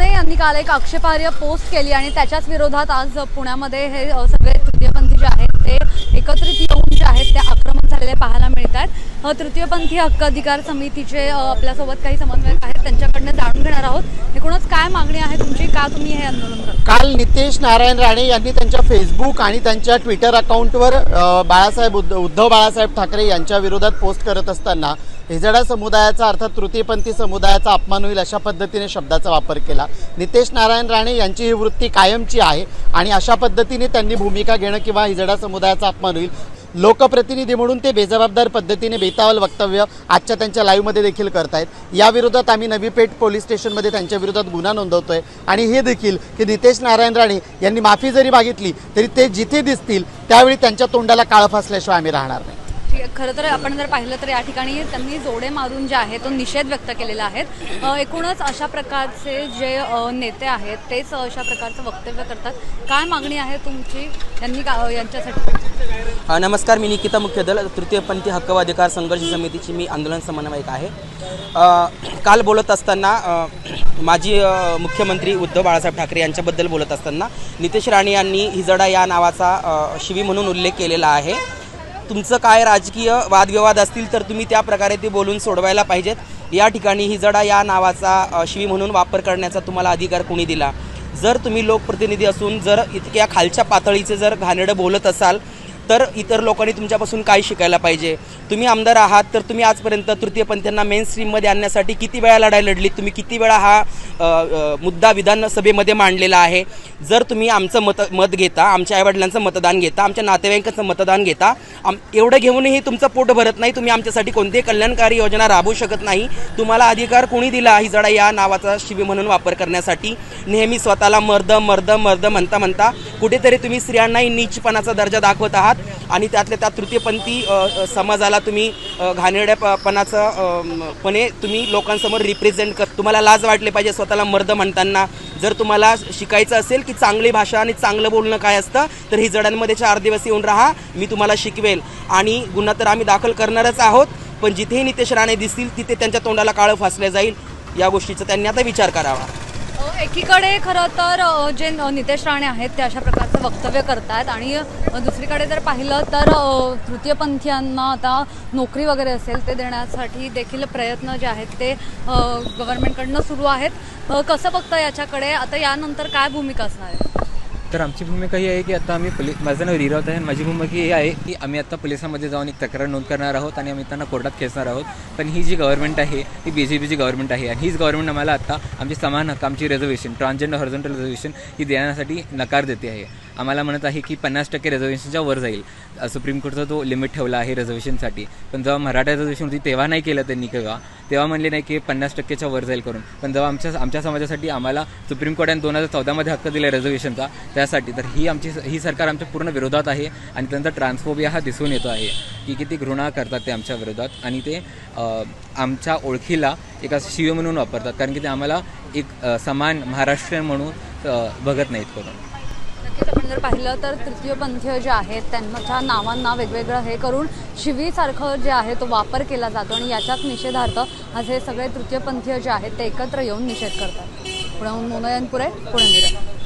मोने यांनी काल एक आक्षेपार्ह पोस्ट केली आणि त्याच्याच विरोधात आज पुण्यामध्ये हे सगळे तृतीयपंथी जे आहेत ते एकत्रित येऊन जे आहेत ते आक्रमक झालेले पाहायला मिळत आहेत। तृतीयपंथी हक्क अधिकार समितीचे आपल्यासोबत काही समन्वयक आहेत, त्यांच्याकडनं जाणून घेणार आहोत एकूणच काय मागणी आहे तुमची, का तुम्ही हे आंदोलन करता। काल नितेश नारायण राणे यांनी त्यांच्या फेसबुक आणि त्यांच्या ट्विटर अकाउंटवर उद्धव बाळासाहेब ठाकरे यांच्या विरोधात पोस्ट करत असताना हिजडा समुदायाचा अर्थात तृतीयपंथी समुदायाचा अपमान होईल अशा पद्धतीने शब्दाचा वापर केला। नितेश नारायण राणे यांची ही वृत्ती कायमची आहे आणि अशा पद्धतीने त्यांनी भूमिका घेणं किंवा हिजडा समुदायाचा अपमान होईल लोकप्रतिनिधी म्हणून ते बेजबाबदार पद्धतीने बेतावल वक्तव्य आजच्या त्यांच्या लाईव्हमध्ये देखील करतायत। या विरोधात आम्ही नवी पेठ पोलीस स्टेशनमध्ये त्यांच्या विरोधात गुन्हा नोंदवतोय आणि हे देखील की नितेश नारायण राणे यांनी माफी जरी मागितली तरी ते जिथे दिसतील त्यावेळी त्यांच्या तोंडाला काळं फासल्याशिवाय आम्ही राहणार नाही। खरं तर आपण जर पाहिलं तर या ठिकाणी त्यांनी जोडे मारून जे आहे तो निषेध व्यक्त केलेला आहे। एकूणच अशा प्रकारचे जे नेते आहेत तेच अशा प्रकारचं वक्तव्य करतात। काय मागणी आहे तुमची यांच्यासाठी? नमस्कार, मी निकिता मुख्यदल तृतीयपंथी हक्क व अधिकार संघर्ष समितीची मी आंदोलन समन्वयक आहे। काल बोलत असताना माजी मुख्यमंत्री उद्धव बाळासाहेब ठाकरे यांच्याबद्दल बोलत असताना नितेश राणे यांनी हिजडा या नावाचा शिवी म्हणून उल्लेख केलेला आहे। तुमचं काय राजकीय वादविवाद असतील तर तुम्ही त्या प्रकारे ते बोलून सोडवायला पाहिजेत। या ठिकाणी हिजडा या नावाचा शिवी म्हणून वापर करण्याचा तुम्हाला अधिकार कोणी दिला? जर तुम्ही लोकप्रतिनिधी असून जर इतक्या खालच्या पातळीचे जर घाणेरडं बोलत असाल तर इतर लोकांनी तुमच्यापासून काय शिकायला पाहिजे? तुम्ही आमदार आहात तर तुम्ही आजपर्यंत तृतीयपंथींना मेन स्ट्रीममध्ये आणण्यासाठी किती वेळा लढाई लढली? तुम्ही किती वेळा हा मुद्दा विधानसभेमध्ये मांडलेला आहे? जर तुम्ही आमचं मत घेता, आमच्या आईवडिलांचं मतदान घेता, आमच्या नातेवाईकांचं मतदान घेता, एवढं घेऊनही तुमचं पोट भरत नाही, तुम्ही आमच्यासाठी कोणतीही कल्याणकारी योजना राबवू शकत नाही, तुम्हाला अधिकार कोणी दिला हिजडा या नावाचा शिवी म्हणून वापर करण्यासाठी? नेहमी स्वतःला मर्द मर्द मर्द म्हणता म्हणता कुठेतरी तुम्ही स्त्रियांनाही नीचपणाचा दर्जा दाखवत आहात आणि त्यातल्या त्या तृतीयपंथी समाजाला तुम्ही घाणेरड्यापणाचं तुम्ही लोकांसमोर रिप्रेझेंट कर। तुम्हाला लाज वाटले पाहिजे स्वतःला मर्द म्हणताना। जर तुम्हाला शिकायचं असेल की चांगली भाषा आणि चांगलं बोलणं काय असतं तर हिजड्यांमध्ये 4 दिवस येऊन राहा, मी तुम्हाला शिकवेल। आणि गुन्हा तर आम्ही दाखल करणारच आहोत, पण जिथेही नितेश राणे दिसतील तिथे त्यांच्या तोंडाला काळं फासले जाईल। या गोष्टीचा त्यांनी आता विचार करावा। एकीकडे खरं तर जे नितेश राणे आहेत ते अशा प्रकारचं वक्तव्य करतात आणि दुसरीकडे जर पाहिलं तर तृतीयपंथीयांना आता नोकरी वगैरे असेल ते देण्यासाठी देखील प्रयत्न जे आहेत ते गव्हर्नमेंटकडनं सुरू आहेत। कसं बघतं याच्याकडे? आता यानंतर काय भूमिका असणार आहे? तर आमची भूमिका ही आहे की आता आम्ही माझं नाव रीरावत आहे आणि माझी भूमिका ही आहे की आम्ही आता पोलिसांमध्ये जाऊन एक तक्रार नोंद करणार आहोत आणि आम्ही त्यांना कोर्टात खेचणार आहोत। पण ही जी गव्हर्नमेंट आहे ती BJPची गव्हर्नमेंट आहे आणि हीच गव्हर्नमेंट आम्हाला आता आमचे समान हक्क, आमची रिझर्वेशन, ट्रान्सजेंडर हॉरिझॉन्टल रिझर्वेशन ही देण्यासाठी नकार देते आहे। आम्हाला म्हणत आहे की 50% रिझर्वेशनच्या वर जाईल। सुप्रीम कोर्टचा तो लिमिट ठेवला आहे रिझर्वेशनसाठी, पण जेव्हा मराठा रिझर्वेशन होती तेव्हा नाही केलं त्यांनी, तेव्हा म्हणले नाही की 50%च्या वर जाईल करून। पण जेव्हा आमच्या समाजासाठी आम्हाला सुप्रीम कोर्टाने 2014मध्ये हक्क दिला रिझर्वेशनचा त्यासाठी, तर ही सरकार आमच्या पूर्ण विरोधात आहे आणि त्यांचा ट्रान्सफोबिया हा दिसून येतो आहे की किती घृणा करतात ते आमच्या विरोधात आणि ते आमच्या ओळखीला एका शिव म्हणून वापरतात, कारण की ते आम्हाला एक समान महाराष्ट्रीयन म्हणून बघत नाहीत करून। आपण जर पाहिलं तर तृतीयपंथीय जे आहेत त्यांच्या नावांना वेगवेगळं हे करून शिवीसारखं जे आहे तो वापर केला जातो आणि याच्याच निषेधार्थ आज हे सगळे तृतीयपंथीय जे आहेत ते एकत्र येऊन निषेध करतात। पुण्याहून मोनयनपुरे, पुणे.